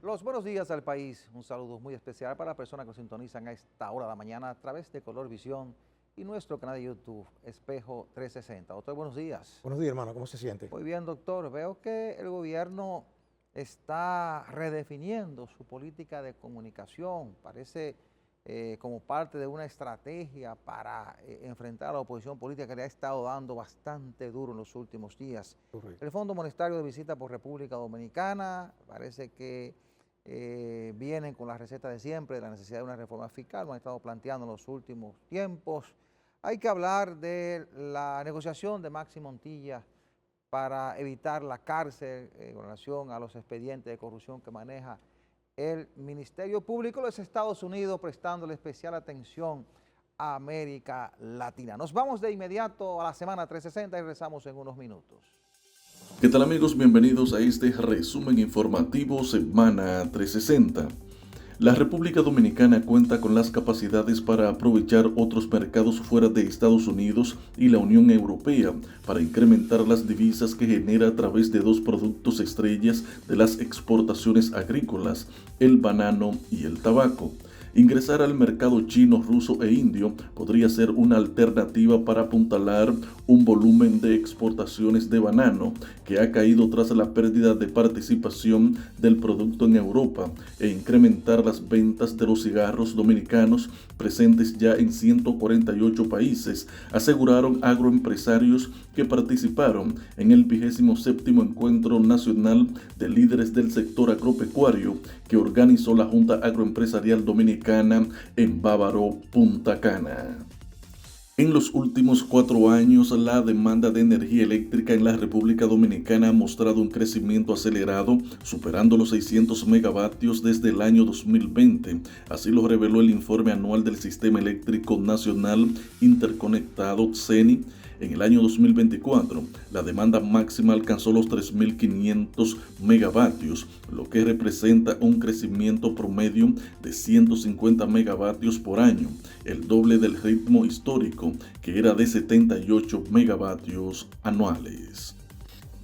Los buenos días al país. Un saludo muy especial para las personas que sintonizan a esta hora de la mañana a través de Color Visión y nuestro canal de YouTube, Espejo 360. Doctor, buenos días. Buenos días, hermano. ¿Cómo se siente? Muy bien, doctor. Veo que el gobierno está redefiniendo su política de comunicación. Parece como parte de una estrategia para enfrentar a la oposición política que le ha estado dando bastante duro en los últimos días. Correcto. El Fondo Monetario de Visita por República Dominicana parece que vienen con la receta de siempre, de la necesidad de una reforma fiscal, lo han estado planteando en los últimos tiempos. Hay que hablar de la negociación de Maxi Montilla para evitar la cárcel con relación a los expedientes de corrupción que maneja el Ministerio Público de los Estados Unidos, prestándole especial atención a América Latina. Nos vamos de inmediato a la semana 360 y regresamos en unos minutos. ¿Qué tal, amigos? Bienvenidos a este resumen informativo Semana 360. La República Dominicana cuenta con las capacidades para aprovechar otros mercados fuera de Estados Unidos y la Unión Europea para incrementar las divisas que genera a través de dos productos estrellas de las exportaciones agrícolas, el banano y el tabaco. Ingresar al mercado chino, ruso e indio podría ser una alternativa para apuntalar un volumen de exportaciones de banano que ha caído tras la pérdida de participación del producto en Europa e incrementar las ventas de los cigarros dominicanos presentes ya en 148 países, aseguraron agroempresarios que participaron en el 27º Encuentro Nacional de Líderes del Sector Agropecuario que organizó la Junta Agroempresarial Dominicana en Bávaro, Punta Cana. En los últimos 4 años, la demanda de energía eléctrica en la República Dominicana ha mostrado un crecimiento acelerado, superando los 600 megavatios desde el año 2020. Así lo reveló el informe anual del Sistema Eléctrico Nacional Interconectado, CENI. En el año 2024, la demanda máxima alcanzó los 3.500 megavatios, lo que representa un crecimiento promedio de 150 megavatios por año, el doble del ritmo histórico, que era de 78 megavatios anuales.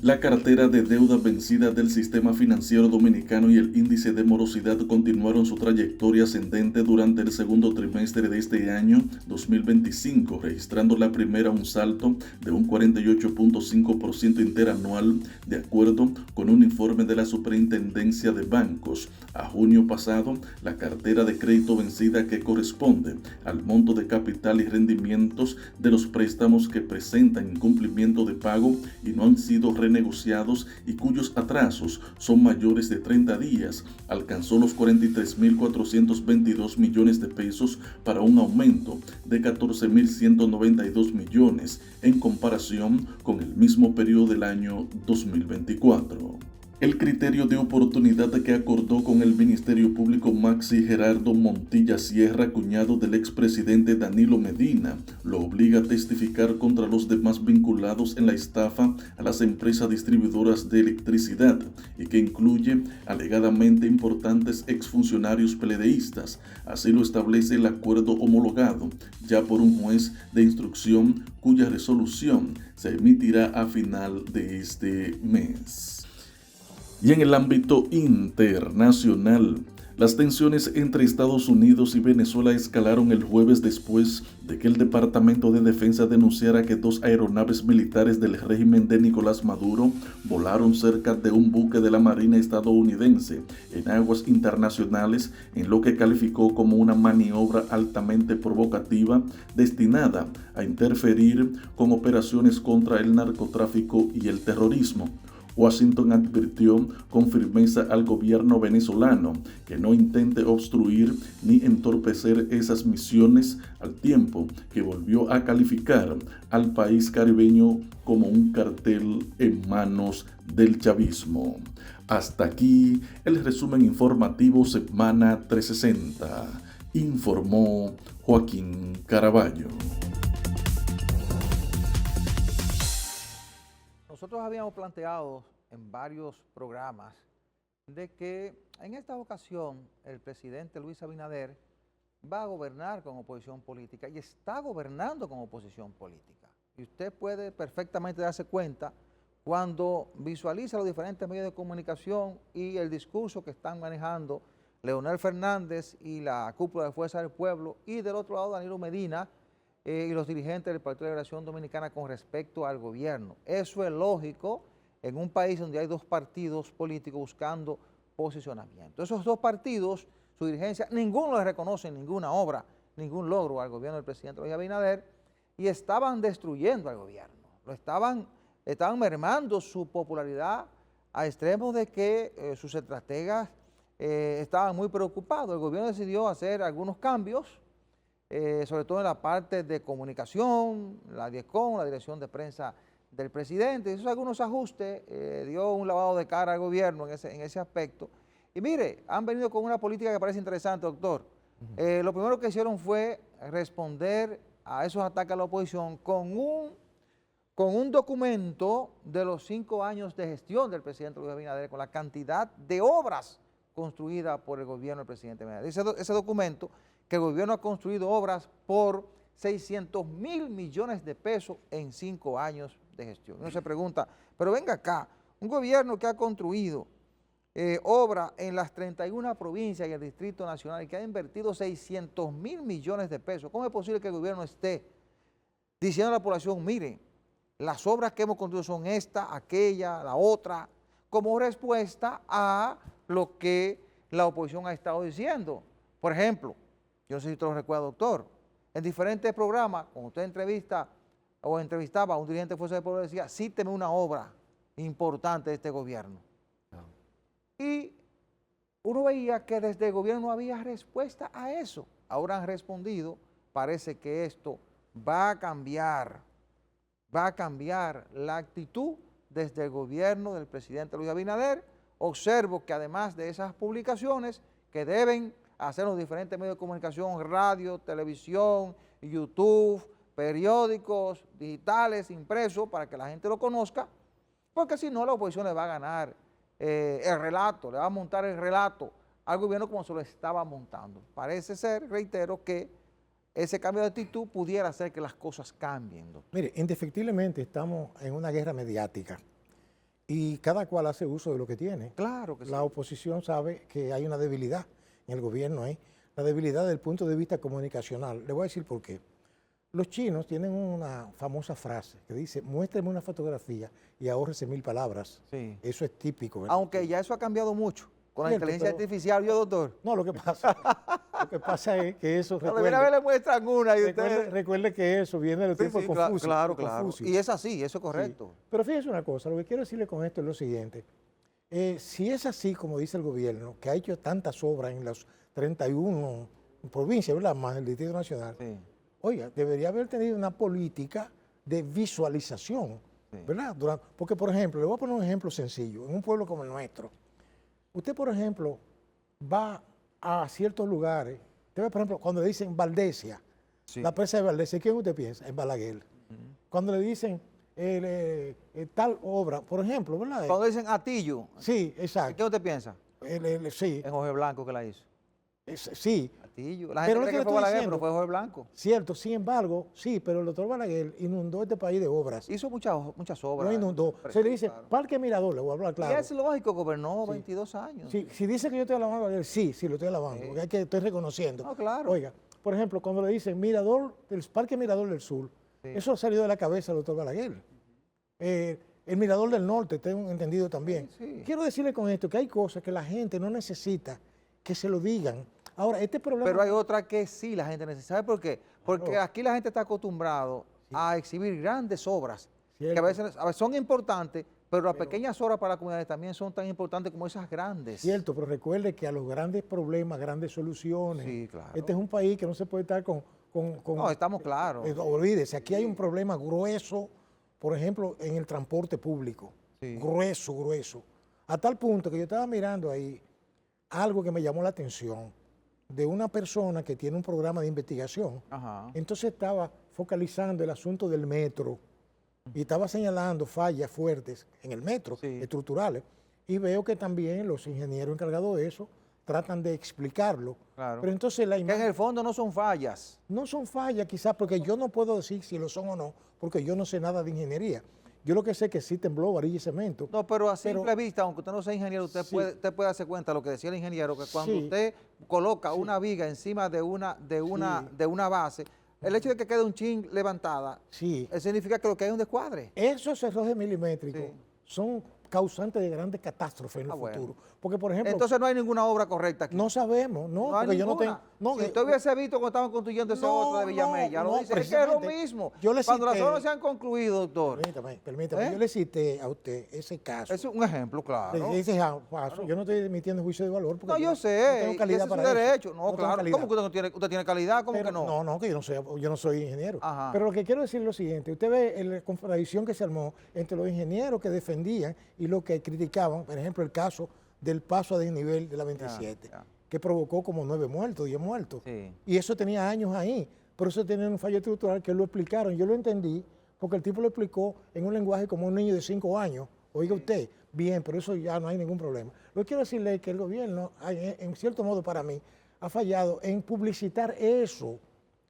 La cartera de deuda vencida del sistema financiero dominicano y el índice de morosidad continuaron su trayectoria ascendente durante el segundo trimestre de este año 2025, registrando la primera un salto de un 48.5% interanual, de acuerdo con un informe de la Superintendencia de Bancos. A junio pasado, la cartera de crédito vencida, que corresponde al monto de capital y rendimientos de los préstamos que presentan incumplimiento de pago y no han sido renegociados y cuyos atrasos son mayores de 30 días, alcanzó los 43.422 millones de pesos, para un aumento de 14.192 millones en comparación con el mismo periodo del año 2024. El criterio de oportunidad que acordó con el Ministerio Público Maxi Gerardo Montilla Sierra, cuñado del expresidente Danilo Medina, lo obliga a testificar contra los demás vinculados en la estafa a las empresas distribuidoras de electricidad y que incluye alegadamente importantes exfuncionarios PLDistas. Así lo establece el acuerdo homologado ya por un juez de instrucción, cuya resolución se emitirá a final de este mes. Y en el ámbito internacional, las tensiones entre Estados Unidos y Venezuela escalaron el jueves después de que el Departamento de Defensa denunciara que 2 aeronaves militares del régimen de Nicolás Maduro volaron cerca de un buque de la Marina estadounidense en aguas internacionales, en lo que calificó como una maniobra altamente provocativa destinada a interferir con operaciones contra el narcotráfico y el terrorismo. Washington advirtió con firmeza al gobierno venezolano que no intente obstruir ni entorpecer esas misiones, al tiempo que volvió a calificar al país caribeño como un cartel en manos del chavismo. Hasta aquí el resumen informativo Semana 360. Informó Joaquín Caraballo. Nosotros habíamos planteado en varios programas de que en esta ocasión el presidente Luis Abinader va a gobernar con oposición política y está gobernando con oposición política. Y usted puede perfectamente darse cuenta cuando visualiza los diferentes medios de comunicación y el discurso que están manejando Leonel Fernández y la cúpula de Fuerza del Pueblo, y del otro lado Danilo Medina y los dirigentes del Partido de Liberación Dominicana con respecto al gobierno. Eso es lógico en un país donde hay dos partidos políticos buscando posicionamiento. Esos dos partidos, su dirigencia, ninguno le reconoce ninguna obra, ningún logro al gobierno del presidente Luis Abinader, y estaban destruyendo al gobierno, estaban mermando su popularidad a extremos de que sus estrategas estaban muy preocupados. El gobierno decidió hacer algunos cambios, sobre todo en la parte de comunicación, la DIECOM, la dirección de prensa del presidente. Hizo algunos ajustes, dio un lavado de cara al gobierno en ese aspecto. Y mire, han venido con una política que parece interesante, doctor. Lo primero que hicieron fue responder a esos ataques a la oposición con un documento de los 5 años de gestión del presidente Luis Abinader, con la cantidad de obras construidas por el gobierno del presidente Abinader. Ese documento, que el gobierno ha construido obras por 600.000 millones de pesos en 5 años de gestión. Uno se pregunta, pero venga acá, un gobierno que ha construido obra en las 31 provincias y el Distrito Nacional y que ha invertido 600.000 millones de pesos, ¿cómo es posible que el gobierno esté diciendo a la población, miren, las obras que hemos construido son esta, aquella, la otra, como respuesta a lo que la oposición ha estado diciendo? Por ejemplo, yo no sé si usted lo recuerda, doctor, en diferentes programas, cuando usted entrevista o entrevistaba a un dirigente de Fuerza del Pueblo, decía, cíteme una obra importante de este gobierno. Y uno veía que desde el gobierno no había respuesta a eso. Ahora han respondido, parece que esto va a cambiar la actitud desde el gobierno del presidente Luis Abinader. Observo que además de esas publicaciones que deben hacer los diferentes medios de comunicación, radio, televisión, YouTube, periódicos digitales, impresos, para que la gente lo conozca, porque si no la oposición le va a ganar el relato, le va a montar el relato al gobierno como se lo estaba montando. Parece ser, reitero, que ese cambio de actitud pudiera hacer que las cosas cambien. Mire, indefectiblemente estamos en una guerra mediática y cada cual hace uso de lo que tiene. Claro que sí. La oposición sabe que hay una debilidad en el gobierno ahí, la debilidad desde el punto de vista comunicacional. Le voy a decir por qué. Los chinos tienen una famosa frase que dice, muéstrame una fotografía y ahórrese 1000 palabras. Sí. Eso es típico, ¿verdad? Aunque ya eso ha cambiado mucho con la Cierto, inteligencia artificial, ¿yo, doctor? No, lo que pasa es que eso, A ver, le muestran una y recuerde que eso viene del tiempo de Confucio. Claro. Y es así, eso es correcto. Sí. Pero fíjese una cosa, lo que quiero decirle con esto es lo siguiente. Si es así, como dice el gobierno, que ha hecho tantas obras en las 31 provincias, ¿verdad?, más el Distrito Nacional, Sí. Oiga, debería haber tenido una política de visualización, ¿verdad? Porque, por ejemplo, le voy a poner un ejemplo sencillo. En un pueblo como el nuestro, usted, por ejemplo, va a ciertos lugares, usted ve, por ejemplo, cuando le dicen Valdesia, la presa de Valdesia, ¿quién usted piensa? En Balaguer. Cuando le dicen tal obra, por ejemplo, ¿verdad? Cuando dicen Atillo. Sí, exacto. ¿Qué usted piensa? Sí. En Jorge Blanco que la hizo. Sí. Atillo. La gente cree que fue Balaguer, pero fue Jorge Blanco. Cierto, sin embargo, sí, pero el doctor Balaguer inundó este país de obras. Hizo muchas obras. No inundó. Se le dice, claro. Parque Mirador, le voy a hablar claro. Y es lógico, gobernó 22 años. Sí, si dice que yo estoy alabando a Balaguer, sí, lo estoy alabando, porque estoy reconociendo. No, claro. Oiga, por ejemplo, cuando le dicen Parque Mirador del Sur, eso ha salido de la cabeza del doctor Balaguer. El Mirador del Norte, tengo entendido también. Sí. Quiero decirle con esto que hay cosas que la gente no necesita que se lo digan. Ahora, este problema... Pero hay otra que sí la gente necesita. ¿Sabe por qué? Porque aquí la gente está acostumbrado a exhibir grandes obras, que a veces son importantes, pero las pequeñas obras para las comunidades también son tan importantes como esas grandes. Cierto, pero recuerde que a los grandes problemas, grandes soluciones. Sí, claro. Este es un país que no se puede estar con no, estamos claros. Olvídese, aquí hay un problema grueso, por ejemplo, en el transporte público. Sí. Grueso. A tal punto que yo estaba mirando ahí algo que me llamó la atención de una persona que tiene un programa de investigación. Ajá. Entonces estaba focalizando el asunto del metro y estaba señalando fallas fuertes en el metro, estructurales, y veo que también los ingenieros encargados de eso tratan de explicarlo. Claro. Pero entonces la imagen... Que en el fondo no son fallas. No son fallas quizás porque yo no puedo decir si lo son o no, porque yo no sé nada de ingeniería. Yo lo que sé es que sí tembló, varilla y cemento. No, pero a simple vista, aunque usted no sea ingeniero, usted, Sí. usted puede darse cuenta de lo que decía el ingeniero, que cuando Sí. usted coloca Sí. una viga encima de Sí. una base, el hecho de que quede un chin levantada, Sí. significa que lo que hay es un descuadre. Esos errores milimétricos Sí. son causantes de grandes catástrofes en el bueno. futuro. Porque, por ejemplo, Entonces no hay ninguna obra correcta aquí. no sabemos, no, No hay porque yo no ninguna. tengo... No, Si usted hubiese visto cuando estaban construyendo ese no, otro de Villamella, no, lo dice, es que es lo precisamente. mismo. Yo le Cuando las cité- obras se han concluido, doctor, Permítame, ¿Eh? yo le cité a usted ese caso. es un ejemplo, claro. Le dice, yo no estoy emitiendo juicio de valor porque No, yo no sé, tengo y calidad ese es su para eso. derecho. No, tengo claro. calidad. ¿Cómo que usted no tiene, usted tiene calidad? ¿Cómo Pero que no? No, que yo no soy ingeniero. Ajá. Pero lo que quiero decir es lo siguiente. Usted ve la contradicción que se armó entre los ingenieros que defendían y los que criticaban, por ejemplo, el caso del paso a desnivel de la 27, Ya. que provocó como 9 muertos, 10 muertos. Sí. Y eso tenía años ahí. Por eso tenía un fallo estructural que lo explicaron. Yo lo entendí porque el tipo lo explicó en un lenguaje como un niño de 5 años. Oiga usted, bien, pero eso ya no hay ningún problema. Lo que quiero decirle es que el gobierno, en cierto modo para mí, ha fallado en publicitar eso.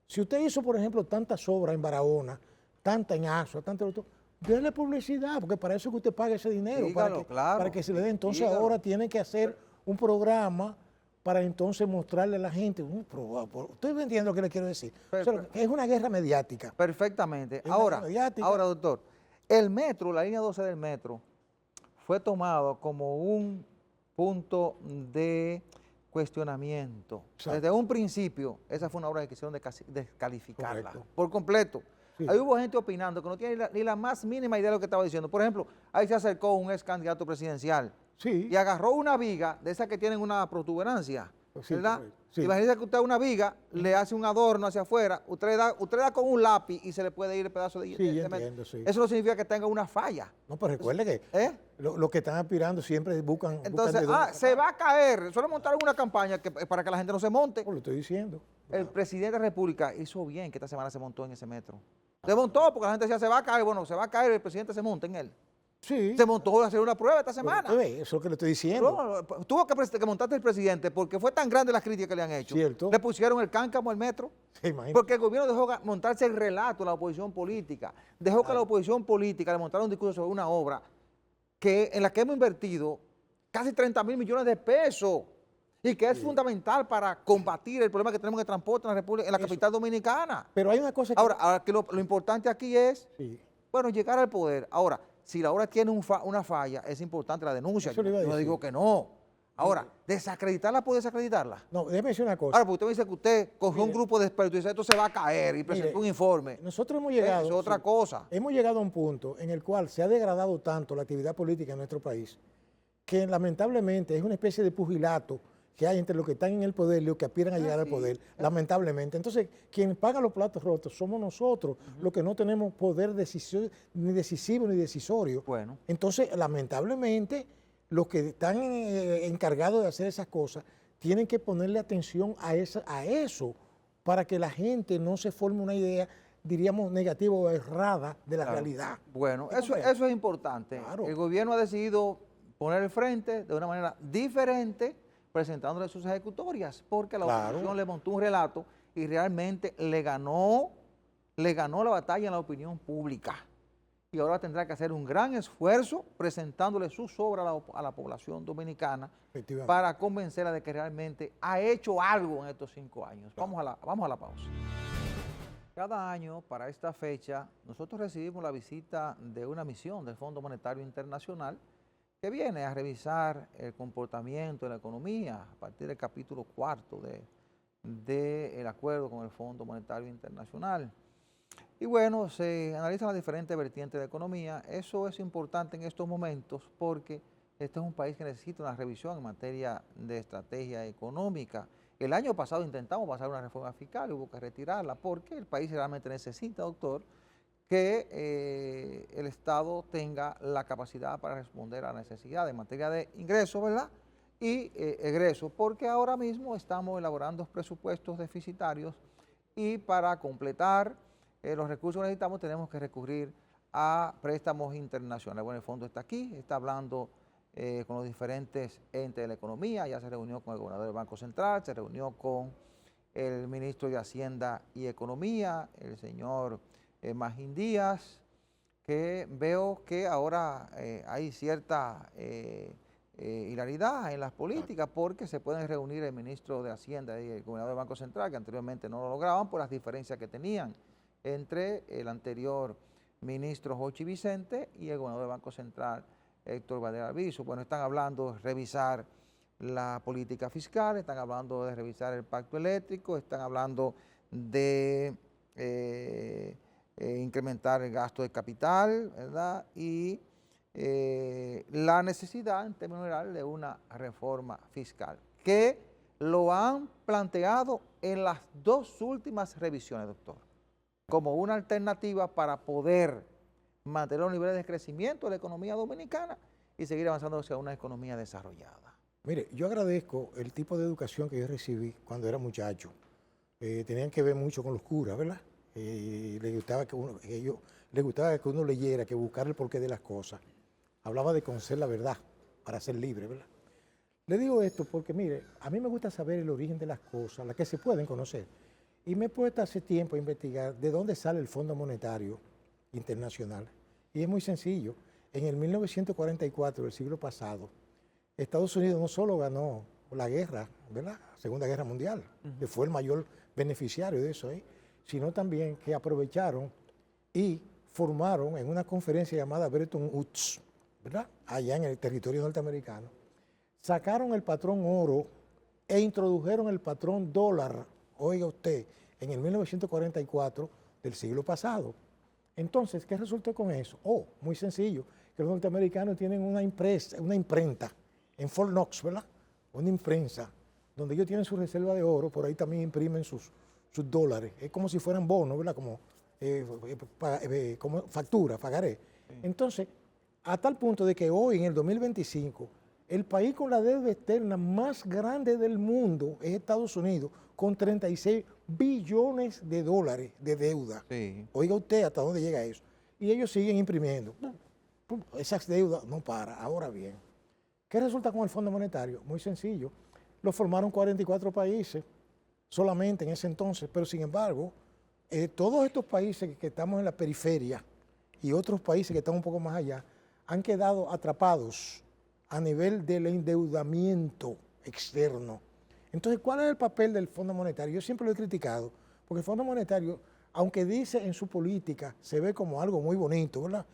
Si usted hizo, por ejemplo, tantas obras en Barahona, tanta en Asua, tanta otro, déle publicidad, porque para eso es que usted paga ese dinero, Dígalo, claro. para que se le dé. Entonces Dígalo. ahora tiene que hacer un programa para entonces mostrarle a la gente. Estoy entendiendo lo que le quiero decir. O sea, es una guerra mediática. Perfectamente. Es una Ahora, guerra mediática. ahora, doctor, el metro, la línea 12 del metro, fue tomado como un punto de cuestionamiento. Exacto. Desde un principio, esa fue una obra que quisieron descalificarla Correcto. por completo. Sí. Ahí hubo gente opinando que no tiene ni la más mínima idea de lo que estaba diciendo. Por ejemplo, ahí se acercó un ex candidato presidencial Sí. y agarró una viga de esas que tienen una protuberancia, Sí, ¿verdad? correcto. Sí. Imagínese que usted una viga, le hace un adorno hacia afuera, usted da con un lápiz y se le puede ir el pedazo de Sí, de yo cemento. entiendo, sí. Eso no significa que tenga una falla. No, pero recuerde que ¿Eh? los que están aspirando siempre buscan Entonces, de dónde se va a caer. Solo montaron una campaña para que la gente no se monte. Lo estoy diciendo. El presidente de la República hizo bien que esta semana se montó en ese metro. Se montó porque la gente decía, se va a caer. Bueno, se va a caer, el presidente se monta en él. Sí. Se montó a hacer una prueba esta semana. Pero, eso es lo que le estoy diciendo. No, tuvo que montarse el presidente porque fue tan grande las críticas que le han hecho. Cierto. Le pusieron el cáncamo al metro. Sí, imagínate. Porque el gobierno dejó montarse el relato a la oposición política. Dejó que la oposición política le montara un discurso sobre una obra en la que hemos invertido casi 30.000 millones de pesos y que es fundamental para combatir el problema que tenemos en el transporte en la capital dominicana. Pero hay una cosa que... Ahora que lo importante aquí es, Sí. bueno, llegar al poder. Ahora, si la obra tiene una falla, es importante la denuncia. Eso le iba a Yo no decir. digo que no. Ahora, desacreditarla puede desacreditarla. No, déjeme decir una cosa. Ahora, porque usted me dice que usted cogió un grupo de expertos y dice esto se va a caer y presentó Mire, un informe. Nosotros hemos llegado... Eso es otra cosa. Hemos llegado a un punto en el cual se ha degradado tanto la actividad política en nuestro país que lamentablemente es una especie de pugilato que hay entre los que están en el poder y los que aspiran a llegar al poder, lamentablemente. Entonces, quien paga los platos rotos somos nosotros, los que no tenemos poder ni decisivo ni decisorio. Bueno. Entonces, lamentablemente, los que están encargados de hacer esas cosas tienen que ponerle atención a eso para que la gente no se forme una idea, diríamos, negativa o errada de la realidad. Bueno, ¿Me eso comprende? es importante. Claro. El gobierno ha decidido poner el frente de una manera diferente, presentándole sus ejecutorias, porque la Claro. oposición le montó un relato y realmente le ganó la batalla en la opinión pública. Y ahora tendrá que hacer un gran esfuerzo presentándole sus obras a la población dominicana Efectivamente. para convencerla de que realmente ha hecho algo en estos 5 años. Vamos a la pausa. Cada año, para esta fecha, nosotros recibimos la visita de una misión del Fondo Monetario Internacional que viene a revisar el comportamiento de la economía a partir del capítulo 4 del acuerdo con el Fondo Monetario Internacional. Y bueno, se analizan las diferentes vertientes de la economía. Eso es importante en estos momentos porque este es un país que necesita una revisión en materia de estrategia económica. El año pasado intentamos pasar una reforma fiscal, hubo que retirarla porque el país realmente necesita, doctor, que el Estado tenga la capacidad para responder a la necesidad en materia de ingresos, ¿verdad? Y egresos, porque ahora mismo estamos elaborando presupuestos deficitarios y para completar los recursos que necesitamos tenemos que recurrir a préstamos internacionales. Bueno, el fondo está aquí, está hablando con los diferentes entes de la economía, ya se reunió con el gobernador del Banco Central, se reunió con el ministro de Hacienda y Economía, el señor Magín Díaz, que veo que ahora hay cierta hilaridad en las políticas porque se pueden reunir el ministro de Hacienda y el gobernador del Banco Central, que anteriormente no lo lograban por las diferencias que tenían entre el anterior ministro Jochi Vicente y el gobernador del Banco Central, Héctor Valera Albizu. Bueno, están hablando de revisar la política fiscal, están hablando de revisar el pacto eléctrico, están hablando de incrementar el gasto de capital, ¿verdad? Y la necesidad, en términos generales, de una reforma fiscal, que lo han planteado en las dos últimas revisiones, doctor, como una alternativa para poder mantener los niveles de crecimiento de la economía dominicana y seguir avanzando hacia una economía desarrollada. Mire, yo agradezco el tipo de educación que yo recibí cuando era muchacho. Tenían que ver mucho con los curas, ¿verdad? Les gustaba que uno leyera, que buscara el porqué de las cosas. Hablaba de conocer la verdad para ser libre, ¿verdad? Le digo esto porque, mire, a mí me gusta saber el origen de las cosas, las que se pueden conocer. Y me he puesto hace tiempo a investigar de dónde sale el Fondo Monetario Internacional. Y es muy sencillo. En el 1944, del siglo pasado, Estados Unidos no solo ganó la guerra, ¿verdad? Segunda Guerra Mundial, que fue el mayor beneficiario de eso, sino también que aprovecharon y formaron en una conferencia llamada Bretton Woods, ¿verdad? Allá en el territorio norteamericano, sacaron el patrón oro e introdujeron el patrón dólar, oiga usted, en el 1944 del siglo pasado. Entonces, ¿qué resultó con eso? Muy sencillo, que los norteamericanos tienen una imprenta en Fort Knox, ¿verdad? Una imprenta donde ellos tienen su reserva de oro, por ahí también imprimen sus dólares. Es como si fueran bonos, ¿verdad? Como factura, pagaré. Entonces, a tal punto de que hoy, en el 2025, el país con la deuda externa más grande del mundo es Estados Unidos, con 36 billones de dólares de deuda. Sí. Oiga usted hasta dónde llega eso. Y ellos siguen imprimiendo. Esas deudas no paran. Ahora bien, ¿qué resulta con el Fondo Monetario? Muy sencillo. Lo formaron 44 países solamente en ese entonces, pero sin embargo, todos estos países que estamos en la periferia y otros países que están un poco más allá, han quedado atrapados a nivel del endeudamiento externo. Entonces, ¿cuál es el papel del Fondo Monetario? Yo siempre lo he criticado, porque el Fondo Monetario, aunque dice en su política, se ve como algo muy bonito, ¿verdad?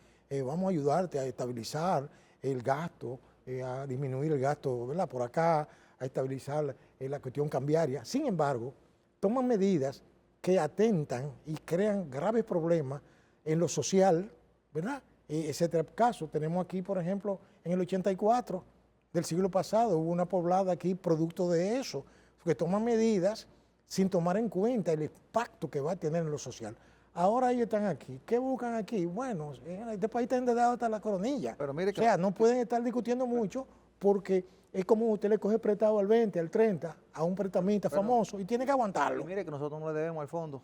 Vamos a ayudarte a estabilizar el gasto, a disminuir el gasto, ¿verdad? Por acá, a estabilizar la cuestión cambiaria. Sin embargo, toman medidas que atentan y crean graves problemas en lo social, ¿verdad? Ese caso tenemos aquí, por ejemplo, en el 84 del siglo pasado, hubo una poblada aquí producto de eso, porque toman medidas sin tomar en cuenta el impacto que va a tener en lo social. Ahora ellos están aquí. ¿Qué buscan aquí? Bueno, este país está endeudado hasta la coronilla. Pero mire o sea, no pueden estar discutiendo mucho porque es como usted le coge prestado al 20, al 30, a un prestamista famoso y tiene que aguantarlo. Mire que nosotros no le debemos al fondo.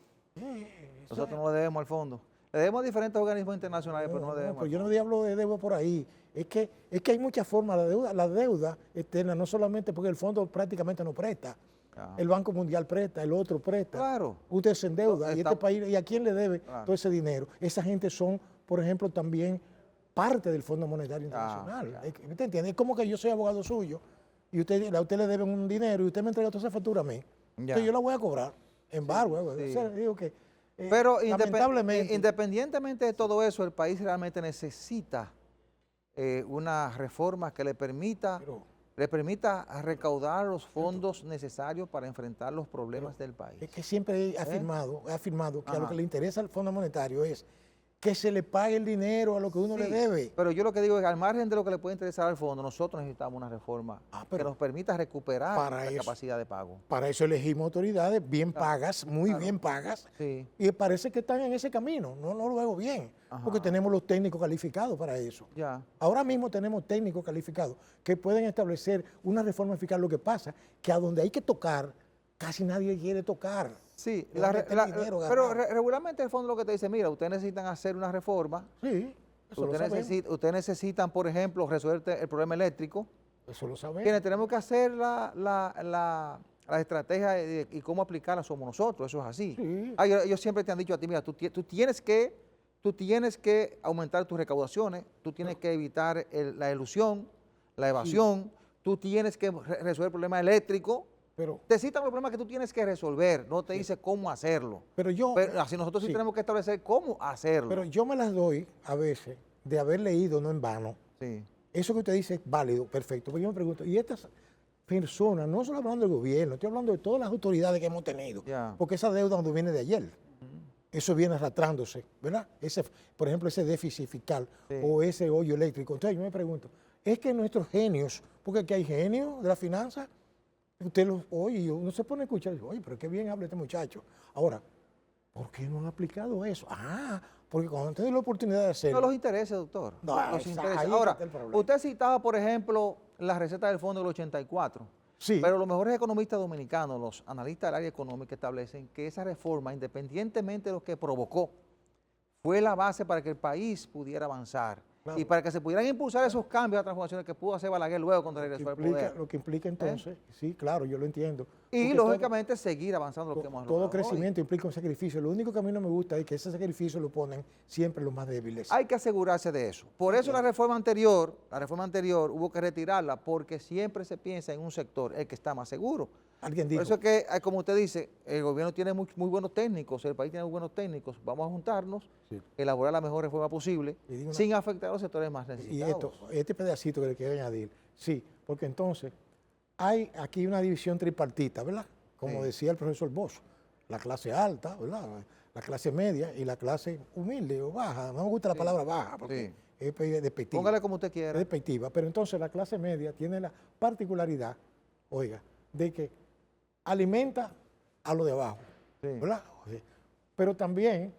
Nosotros no le debemos al fondo. Le debemos a diferentes organismos internacionales, pero no le debemos. Pero yo no hablo de deuda por ahí. Es que hay muchas formas de deuda. La deuda externa, no solamente porque el fondo prácticamente no presta. El Banco Mundial presta, el otro presta. Claro. Usted se endeuda y este país, ¿y a quién le debe todo ese dinero? Esa gente son, por ejemplo, también parte del Fondo Monetario Internacional. ¿Usted entiende? Es como que yo soy abogado suyo y a usted le deben un dinero y usted me entrega toda esa factura a mí. Entonces yo la voy a cobrar. Embargo. Sí. O sea, digo que, pero lamentablemente, independientemente de todo eso, el país realmente necesita una reforma que le permita recaudar los fondos necesarios para enfrentar los problemas del país. Es que siempre he afirmado que a lo que le interesa al Fondo Monetario es que se le pague el dinero a lo que uno le debe. Pero yo lo que digo es que al margen de lo que le puede interesar al fondo, nosotros necesitamos una reforma que nos permita recuperar la capacidad de pago. Para eso elegimos autoridades bien pagas, muy bien pagas, y parece que están en ese camino. No lo veo bien, porque tenemos los técnicos calificados para eso. Ahora mismo tenemos técnicos calificados que pueden establecer una reforma fiscal. Lo que pasa que a donde hay que tocar, casi nadie quiere tocar. Sí, pero regularmente el fondo lo que te dice, mira, ustedes necesitan hacer una reforma. Sí, eso lo sabemos. Ustedes necesitan, por ejemplo, resolver el problema eléctrico. Eso lo sabemos. Quienes tenemos que hacer la estrategia y cómo aplicarla somos nosotros, eso es así. Sí. Ellos siempre te han dicho a ti, mira, tú tienes que tú tienes que aumentar tus recaudaciones, tú tienes que evitar la elusión, la evasión, tú tienes que resolver el problema eléctrico. Pero, Te citan los problemas que tú tienes que resolver, no te dice cómo hacerlo. pero yo, Pero así nosotros sí tenemos que establecer cómo hacerlo. pero yo me las doy a veces de haber leído, no en vano. Sí. Eso que usted dice es válido, perfecto. Pero yo me pregunto, ¿y estas personas, no solo hablando del gobierno, estoy hablando de todas las autoridades que hemos tenido? Ya. Porque esa deuda no viene de ayer. Eso viene arrastrándose, ¿verdad? Por ejemplo, ese déficit fiscal o ese hoyo eléctrico. Entonces yo me pregunto, ¿es que nuestros genios, porque aquí hay genios de la finanza, usted los oye y uno se pone a escuchar y dice, oye, pero qué bien habla este muchacho. Ahora, ¿por qué no han aplicado eso? Ah, porque cuando han tenido la oportunidad de hacerlo. No los intereses, doctor. No, los ahí intereses. está Ahora, el problema. usted citaba, por ejemplo, la receta del Fondo del 84. Sí. Pero los mejores economistas dominicanos, los analistas del área económica, establecen que esa reforma, independientemente de lo que provocó, fue la base para que el país pudiera avanzar. Claro. Y para que se pudieran impulsar esos cambios, transformaciones que pudo hacer Balaguer luego cuando regresó al poder. Lo que implica entonces, sí, claro, yo lo entiendo. Y Porque lógicamente seguir avanzando lo que hemos todo logrado crecimiento implica un sacrificio. Lo único que a mí no me gusta es que ese sacrificio lo ponen siempre los más débiles. Hay que asegurarse de eso. Por eso la reforma anterior hubo que retirarla porque siempre se piensa en un sector, el que está más seguro. Alguien dijo. Por eso es que, como usted dice, el gobierno tiene muy buenos técnicos, el país tiene muy buenos técnicos. Vamos a juntarnos, elaborar la mejor reforma posible, sin afectar a los sectores más necesitados. Y este pedacito que le quiero añadir, sí, porque entonces hay aquí una división tripartita, ¿verdad? Como decía el profesor Bosch, la clase alta, ¿verdad? La clase media y la clase humilde o baja. No me gusta la palabra baja porque es despectiva. Póngale como usted quiera. Es despectiva, pero entonces la clase media tiene la particularidad, oiga, de que alimenta a lo de abajo, ¿verdad? Pero también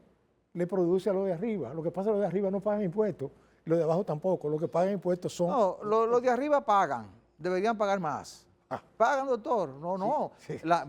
le produce a lo de arriba. Lo que pasa es que los de arriba no pagan impuestos y los de abajo tampoco. Los que pagan impuestos son... No, los de arriba pagan, deberían pagar más. ¿Pagan, doctor? No.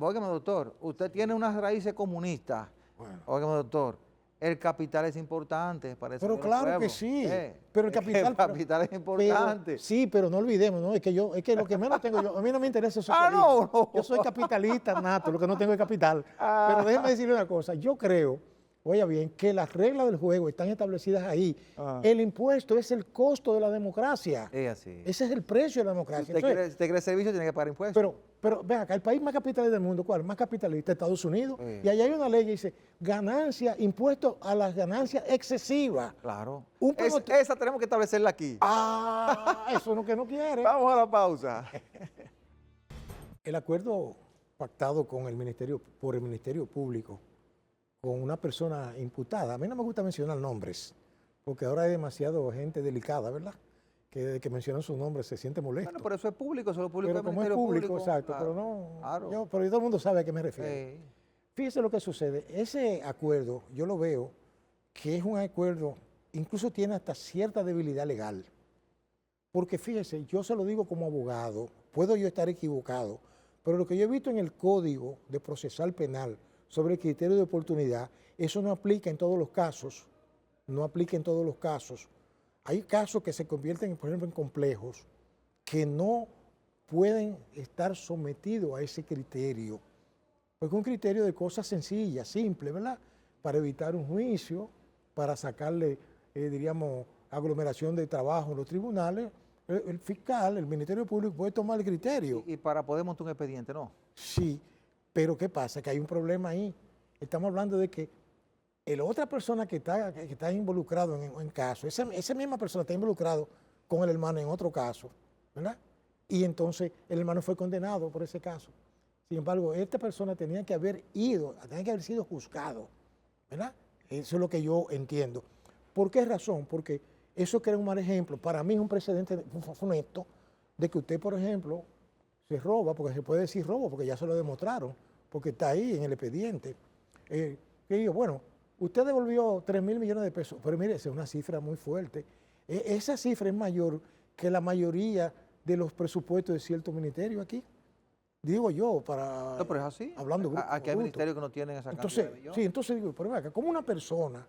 Óigame, doctor, usted tiene unas raíces comunistas. Bueno. Óigame, doctor, el capital es importante para eso. Pero claro que sí. Pero el capital es importante. Sí, pero no olvidemos, ¿no? Es que lo que menos tengo yo, a mí no me interesa eso. No. Yo soy capitalista nato, lo que no tengo es capital. Pero déjeme decirle una cosa, yo creo, oiga bien, que las reglas del juego están establecidas ahí. El impuesto es el costo de la democracia. Es así. Ese es el precio de la democracia. Si usted quiere servicio, tiene que pagar impuestos. Pero vean acá, el país más capitalista del mundo, ¿cuál? Más capitalista, Estados Unidos. Y allá hay una ley que dice, impuestos a las ganancias excesivas. Claro. Esa tenemos que establecerla aquí. Eso es lo que no quiere. Vamos a la pausa. El acuerdo pactado con por el Ministerio Público, con una persona imputada, a mí no me gusta mencionar nombres, porque ahora hay demasiado gente delicada, ¿verdad? Que desde que mencionan su nombre se siente molesto. Bueno, pero eso es público, eso es público. Pero como es público, exacto, claro, pero no, claro. Pero todo el mundo sabe a qué me refiero. Fíjese lo que sucede, ese acuerdo yo lo veo que es un acuerdo, incluso tiene hasta cierta debilidad legal, porque fíjese, yo se lo digo como abogado, puedo yo estar equivocado, pero lo que yo he visto en el Código de Procesal Penal sobre el criterio de oportunidad, eso no aplica en todos los casos, no aplica en todos los casos. Hay casos que se convierten, por ejemplo, en complejos, que no pueden estar sometidos a ese criterio. Porque es un criterio de cosas sencillas, simples, ¿verdad? Para evitar un juicio, para sacarle, diríamos, aglomeración de trabajo en los tribunales, el fiscal, el Ministerio Público puede tomar el criterio. Y para poder montar un expediente, ¿no? Sí, pero ¿qué pasa? Que hay un problema ahí. Estamos hablando de que la otra persona que está involucrado en caso, esa misma persona está involucrado con el hermano en otro caso, ¿verdad? Y entonces el hermano fue condenado por ese caso. Sin embargo, esta persona tenía que haber sido juzgado, ¿verdad? Eso es lo que yo entiendo. ¿Por qué razón? Porque eso crea un mal ejemplo. Para mí es un precedente funesto de que usted, por ejemplo, se roba, porque se puede decir robo, porque ya se lo demostraron, porque está ahí en el expediente. Que digo, bueno, usted devolvió 3.000 millones de pesos, pero mire, esa es una cifra muy fuerte. Esa cifra es mayor que la mayoría de los presupuestos de cierto ministerio aquí. Digo yo, para... No, pero es así. Hablando aquí hay ministerios que no tienen esa cantidad de millones. Sí, entonces digo, pero acá, como una persona,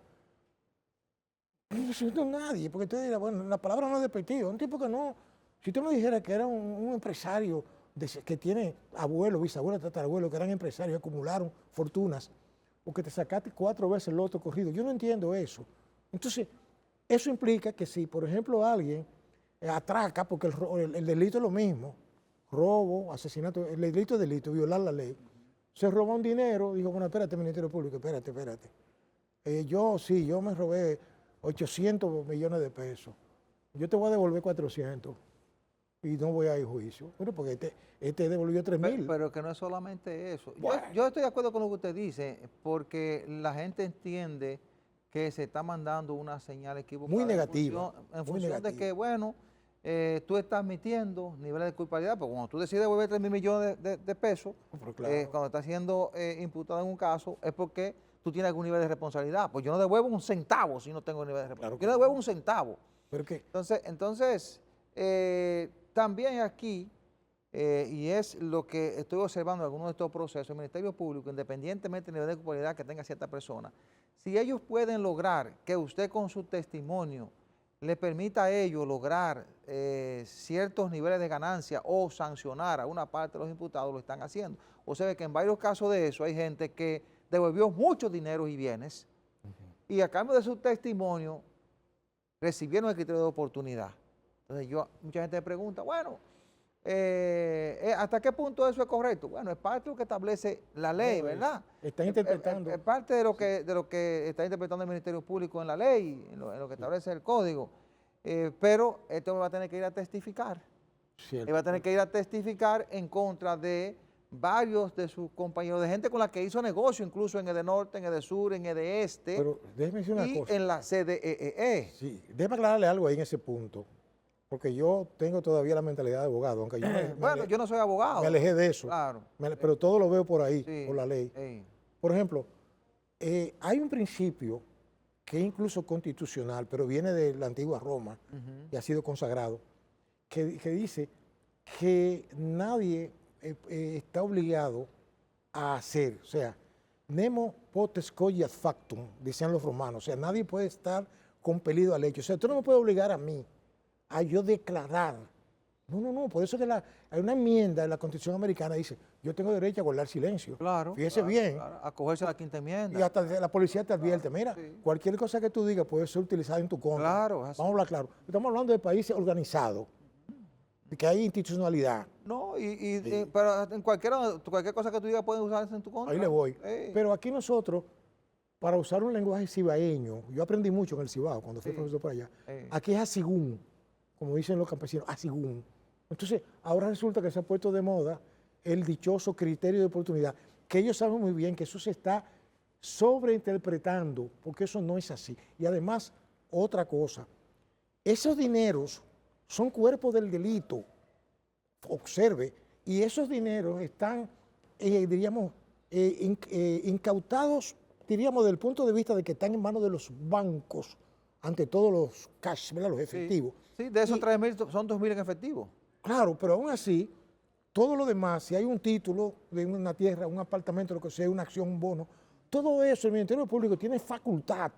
no nadie, porque usted dirá, bueno, la palabra no es despectiva, un tipo que no... Si usted me dijera que era un empresario que tiene abuelo, bisabuelo, tatarabuelo, que eran empresarios, acumularon fortunas, o que te sacaste 4 veces el loto corrido, yo no entiendo eso. Entonces, eso implica que si, por ejemplo, alguien atraca, porque el delito es lo mismo, robo, asesinato, el delito es delito, violar la ley. Se robó un dinero, dijo, bueno, espérate, Ministerio Público, espérate. Yo me robé 800 millones de pesos. Yo te voy a devolver 400 y no voy a ir a juicio. Bueno, porque este devolvió 3.000. Pero que no es solamente eso. Bueno. Yo estoy de acuerdo con lo que usted dice, porque la gente entiende que se está mandando una señal equivocada. Muy negativa. En función de que, bueno, tú estás admitiendo niveles de culpabilidad, pero cuando tú decides devolver 3.000 millones de pesos, Claro. cuando estás siendo imputado en un caso, es porque tú tienes algún nivel de responsabilidad. Pues yo no devuelvo un centavo si no tengo nivel de responsabilidad. Claro. Yo no devuelvo un centavo. ¿Pero qué? Entonces también aquí, y es lo que estoy observando en algunos de estos procesos, el Ministerio Público, independientemente del nivel de culpabilidad que tenga cierta persona, si ellos pueden lograr que usted con su testimonio le permita a ellos lograr ciertos niveles de ganancia o sancionar a una parte de los imputados, lo están haciendo. O sea que en varios casos de eso hay gente que devolvió muchos dineros y bienes y a cambio de su testimonio recibieron el criterio de oportunidad. Entonces mucha gente me pregunta, bueno, ¿hasta qué punto eso es correcto? Bueno, es parte de lo que establece la ley, ¿verdad? Están interpretando. Es parte de lo que está interpretando el Ministerio Público en la ley, en lo que establece el código. Pero esto va a tener que ir a testificar. Cierto. Y va a tener que ir a testificar en contra de varios de sus compañeros, de gente con la que hizo negocio, incluso en EDE Norte, en EDE Sur, en EDE Este, Pero déjeme decir una y cosa. en la CDEE. Sí, déjame aclararle algo ahí en ese punto, porque yo tengo todavía la mentalidad de abogado, aunque Bueno, yo no soy abogado. me alejé de eso, Claro. pero todo lo veo por ahí, Sí, por la ley. sí. Por ejemplo, hay un principio que es incluso constitucional, pero viene de la antigua Roma y ha sido consagrado, que dice que nadie está obligado a hacer, o sea, nemo potest cogit factum, decían los romanos, o sea, nadie puede estar compelido al hecho, o sea, tú no me puedes obligar a mí a yo declarar. No, por eso que hay una enmienda en la Constitución americana dice, yo tengo derecho a guardar silencio. Claro. Fíjese claro, bien. claro. Acogerse a la quinta enmienda. Y hasta la policía te advierte, mira, sí. cualquier cosa que tú digas puede ser utilizada en tu contra. Claro, es así. Vamos a hablar claro. Estamos hablando de países organizados, de que hay institucionalidad. No, pero en cualquier cosa que tú digas puede usarse en tu contra. Ahí le voy. Ey. Pero aquí nosotros, para usar un lenguaje cibaeño, yo aprendí mucho en el Cibao cuando fui profesor por allá. Aquí es asigún, como dicen los campesinos, asigún. Entonces, ahora resulta que se ha puesto de moda el dichoso criterio de oportunidad, que ellos saben muy bien que eso se está sobreinterpretando, porque eso no es así. Y además, otra cosa, esos dineros son cuerpos del delito, observe, y esos dineros están, diríamos, incautados, diríamos, desde el punto de vista de que están en manos de los bancos, ante todos los cash, ¿verdad? Los efectivos. Sí, de esos 3.000 son 2.000 en efectivo. Claro, pero aún así, todo lo demás, si hay un título de una tierra, un apartamento, lo que sea, una acción, un bono, todo eso el Ministerio Público tiene facultad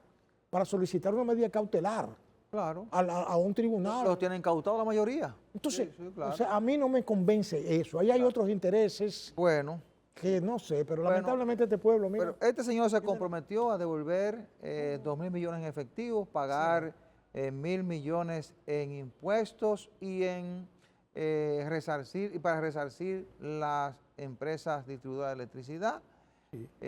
para solicitar una medida cautelar. Claro. A un tribunal. Los tienen incautados la mayoría. Entonces, Sí, claro. o sea, a mí no me convence eso. Ahí hay otros intereses Bueno, que no sé, pero Bueno, lamentablemente este pueblo, mira, pero este señor se comprometió a devolver 2.000 millones en efectivo, pagar 1.000 millones en impuestos y en para resarcir las empresas distribuidoras de electricidad.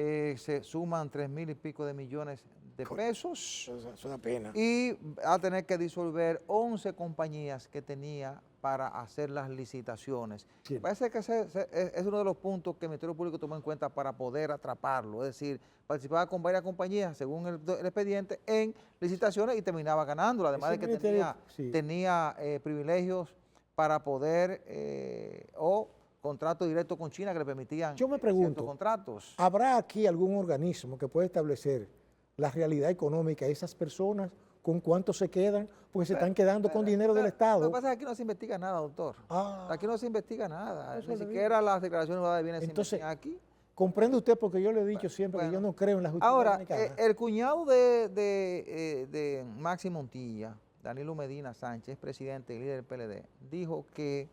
Se suman 3.000 y pico de millones de pesos. eso es una pena. Y va a tener que disolver 11 compañías que tenía para hacer las licitaciones. Sí. Parece que ese es uno de los puntos que el Ministerio Público tomó en cuenta para poder atraparlo. Es decir, participaba con varias compañías, según el expediente, en licitaciones y terminaba ganando. Además de que tenía privilegios para poder, o contratos directos con China que le permitían Yo me pregunto, ciertos contratos. ¿habrá aquí algún organismo que pueda establecer la realidad económica de esas personas? ¿Con cuánto se quedan? Porque se están quedando con dinero del Estado. Lo que pasa es que aquí no se investiga nada, doctor. Ah. Aquí no se investiga nada. Eso Ni le siquiera las declaraciones de bienes se Entonces, investigan aquí. Comprende usted, porque yo le he dicho siempre que yo no creo en la justicia Ahora, dominicana. el cuñado de Maxi Montilla, Danilo Medina Sánchez, presidente y líder del PLD, dijo que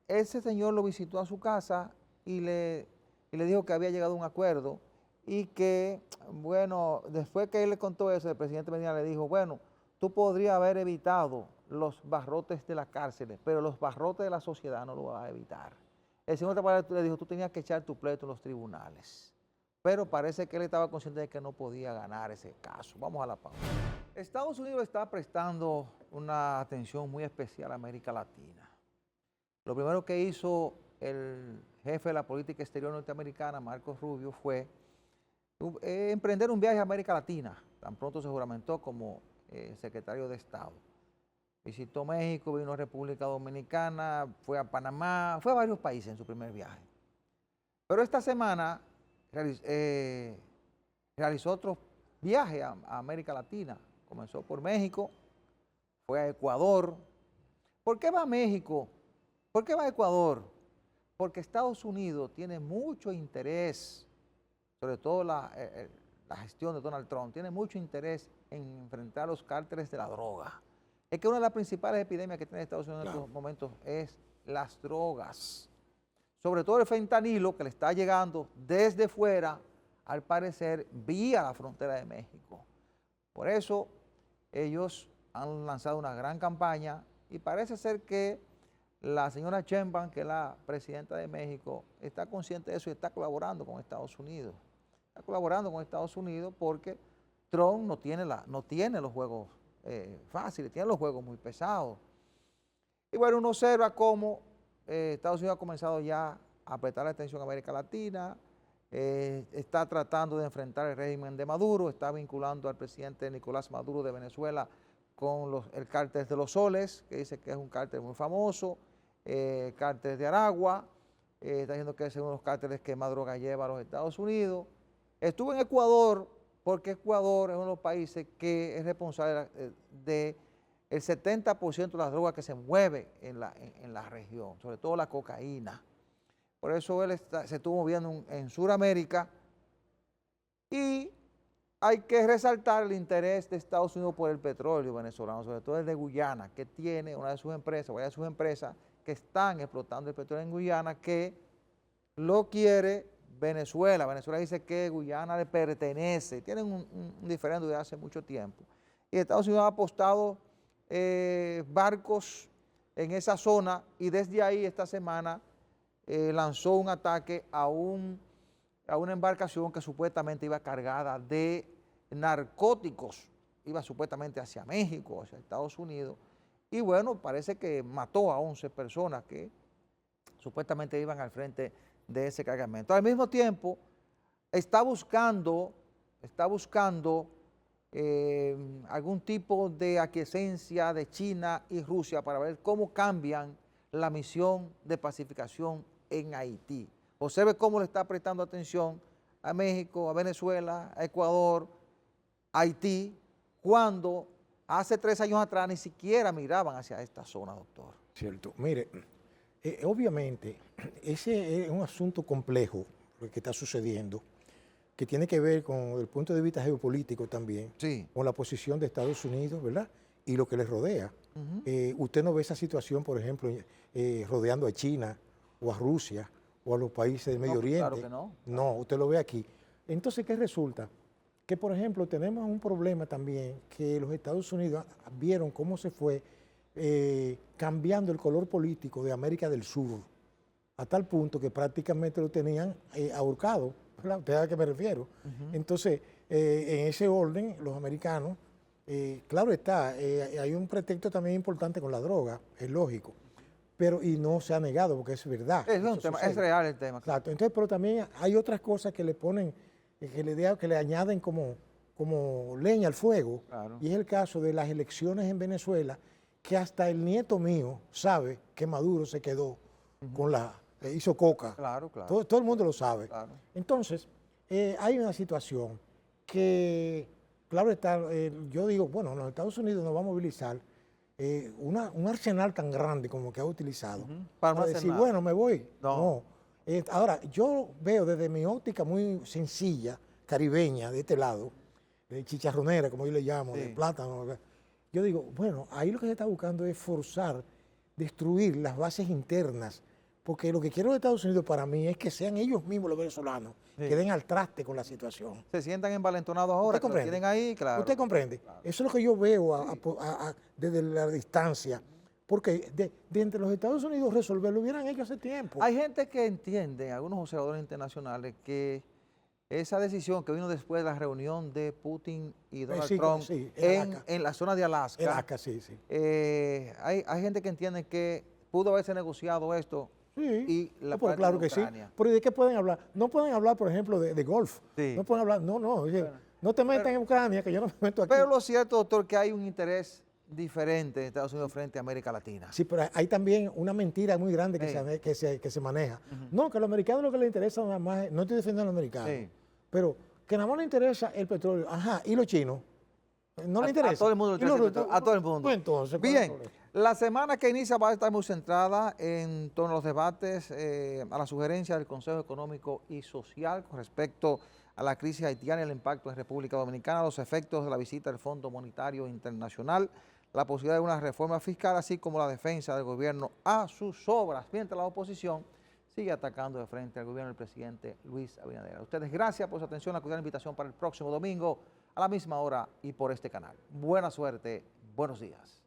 ese señor lo visitó a su casa y le dijo que había llegado a un acuerdo y que, bueno, después que él le contó eso, el presidente Medina le dijo, bueno, tú podrías haber evitado los barrotes de las cárceles, pero los barrotes de la sociedad no lo vas a evitar. El señor Taparay le dijo, tú tenías que echar tu pleito en los tribunales. Pero parece que él estaba consciente de que no podía ganar ese caso. Vamos a la pausa. Estados Unidos está prestando una atención muy especial a América Latina. Lo primero que hizo el jefe de la política exterior norteamericana, Marco Rubio, fue emprender un viaje a América Latina. Tan pronto se juramentó como secretario de Estado. Visitó México, vino a República Dominicana, fue a Panamá, fue a varios países en su primer viaje. Pero esta semana realizó otro viaje a América Latina. Comenzó por México, fue a Ecuador. ¿Por qué va a México? ¿Por qué va a Ecuador? Porque Estados Unidos tiene mucho interés, sobre todo la gestión de Donald Trump, tiene mucho interés en enfrentar los cárteles de la droga. Es que una de las principales epidemias que tiene Estados Unidos en estos momentos es las drogas. Sobre todo el fentanilo que le está llegando desde fuera, al parecer, vía la frontera de México. Por eso, ellos han lanzado una gran campaña y parece ser que la señora Sheinbaum, que es la presidenta de México, está consciente de eso y está colaborando con Estados Unidos. Está colaborando con Estados Unidos porque Trump no tiene los juegos fáciles, tiene los juegos muy pesados. Y bueno, uno observa cómo Estados Unidos ha comenzado ya a prestar atención a América Latina, está tratando de enfrentar el régimen de Maduro, está vinculando al presidente Nicolás Maduro de Venezuela con el cártel de los Soles, que dice que es un cártel muy famoso, cártel de Aragua, está diciendo que es uno de los cárteles que más droga lleva a los Estados Unidos. Estuvo en Ecuador, porque Ecuador es uno de los países que es responsable del 70% de las drogas que se mueve en la región, sobre todo la cocaína. Por eso él se estuvo moviendo en Sudamérica y hay que resaltar el interés de Estados Unidos por el petróleo venezolano, sobre todo el de Guyana, que tiene una de sus empresas, varias de sus empresas que están explotando el petróleo en Guyana, que lo quiere Venezuela. Venezuela dice que Guyana le pertenece, tienen un diferendo de hace mucho tiempo. Y Estados Unidos ha apostado barcos en esa zona y desde ahí esta semana lanzó un ataque a una embarcación que supuestamente iba cargada de narcóticos, iba supuestamente hacia México, hacia Estados Unidos, y bueno, parece que mató a 11 personas que supuestamente iban al frente de ese cargamento. Al mismo tiempo, está buscando algún tipo de aquiescencia de China y Rusia para ver cómo cambian la misión de pacificación en Haití. Observe cómo le está prestando atención a México, a Venezuela, a Ecuador, a Haití, cuando hace 3 años atrás ni siquiera miraban hacia esta zona, doctor. Cierto. Mire, obviamente, ese es un asunto complejo lo que está sucediendo, que tiene que ver con el punto de vista geopolítico también, sí, con la posición de Estados Unidos, ¿verdad? Y lo que les rodea. Usted no ve esa situación, por ejemplo, rodeando a China o a Rusia o a los países del Medio Oriente. Claro que no. No, usted lo ve aquí. Entonces, ¿qué resulta? Que, por ejemplo, tenemos un problema también, que los Estados Unidos vieron cómo se fue cambiando el color político de América del Sur, a tal punto que prácticamente lo tenían ahorcado, ¿verdad? ¿Usted sabe a qué me refiero? Entonces, en ese orden, los americanos, claro está, hay un pretexto también importante con la droga, es lógico, pero y no se ha negado porque es verdad. Es real el tema. Exacto, entonces, pero también hay otras cosas que le ponen, que le añaden como leña al fuego, Claro. Y es el caso de las elecciones en Venezuela, que hasta el nieto mío sabe que Maduro se quedó con hizo coca. Claro, claro. Todo el mundo lo sabe. Claro. Entonces, hay una situación que, claro está, yo digo, bueno, los Estados Unidos nos va a movilizar un arsenal tan grande como que ha utilizado. Para no hacer decir, nada. bueno, me voy. No. Ahora, yo veo desde mi óptica muy sencilla, caribeña, de este lado, de chicharronera, como yo le llamo, Sí. de plátano. Yo digo, bueno, ahí lo que se está buscando es forzar, destruir las bases internas Porque lo que quiero de Estados Unidos para mí es que sean ellos mismos los venezolanos que den al traste con la situación. Se sientan envalentonados ahora, que lo tienen ahí, claro. ¿Usted comprende? Claro. Eso es lo que yo veo desde la distancia. Porque de entre los Estados Unidos resolver lo hubieran hecho hace tiempo. Hay gente que entiende, algunos observadores internacionales, que esa decisión que vino después de la reunión de Putin y Donald Trump en la zona de Alaska. Alaska, sí. Hay gente que entiende que pudo haberse negociado esto. Sí, y la pues claro que sí. Pero ¿de qué pueden hablar? No pueden hablar, por ejemplo, de golf. Sí. No pueden hablar, no te metas en Ucrania, que yo no me meto aquí. Pero lo cierto, doctor, que hay un interés diferente en Estados Unidos frente a América Latina. Sí, pero hay también una mentira muy grande que se maneja. No, que a los americanos lo que les interesa nada más, no estoy defendiendo a los americanos, pero que nada más les interesa el petróleo. Ajá, ¿y los chinos? No les interesa. A todo el mundo le interesa a todo el mundo. Pues entonces, bien, la semana que inicia va a estar muy centrada en torno a los debates, a la sugerencia del Consejo Económico y Social con respecto a la crisis haitiana y el impacto en República Dominicana, los efectos de la visita del Fondo Monetario Internacional, la posibilidad de una reforma fiscal, así como la defensa del gobierno a sus obras, mientras la oposición sigue atacando de frente al gobierno del presidente Luis Abinader. A ustedes gracias por su atención, la cordial invitación para el próximo domingo a la misma hora y por este canal. Buena suerte, buenos días.